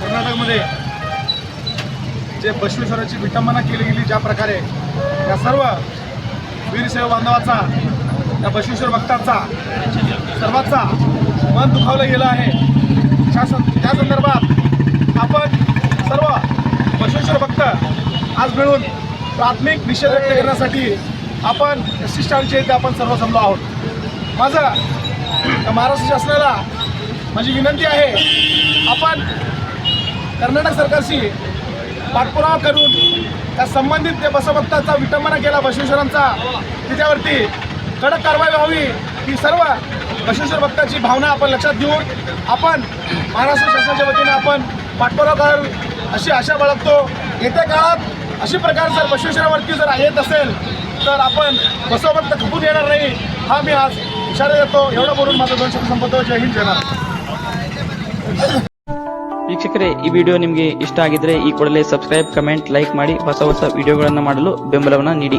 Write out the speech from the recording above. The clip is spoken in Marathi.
कर्नाटकमध्ये जे बसवेश्वराची विटंबना केली गेली, ज्या प्रकारे या सर्व वीरशैव बांधवाचा, त्या बसवेश्वर भक्तांचा सर्वांचा मन दुखावलं गेलं आहे, त्या संदर्भात आपण सर्व बसवेश्वर भक्त आज मिळून प्राथमिक निषेध व्यक्त करण्यासाठी आपण शिष्टांचे इथे आपण सर्व जमलो आहोत. माझं महाराष्ट्र शासनाला माझी विनंती आहे, आपण कर्नाटक सरकारशी पाठपुरावा करून त्या संबंधित त्या बसभक्तांचा विटंबना केला बसवेश्वरांचा, त्याच्यावरती कडक कारवाई व्हावी ही सर्व बसवेश्वर भक्ताची भावना आपण लक्षात घेऊन आपण महाराष्ट्र शासनाच्या वतीने आपण पाठपुरावा कराल अशी आशा बाळगतो. येत्या काळात अशी प्रकार जर बसवेश्वरावरती जर येत असेल तर आपण बसवभक्त खपून येणार नाही, हा मी आज इशारा देतो. एवढं बोलून माझं 2 शब्द संपवतो. जय हिंद, जय महाराष्ट्र. ವೀಕ್ಷಕರೇ, ಈ ವಿಡಿಯೋ ನಿಮಗೆ ಇಷ್ಟ ಆಗಿದ್ರೆ ಈ ಕೂಡಲೇ ಸಬ್ಸ್ಕ್ರೈಬ್, ಕಮೆಂಟ್, ಲೈಕ್ ಮಾಡಿ ಹೊಸ ವಿಡಿಯೋಗಳನ್ನು ಮಾಡಲು ಬೆಂಬಲವನ್ನು ನೀಡಿ.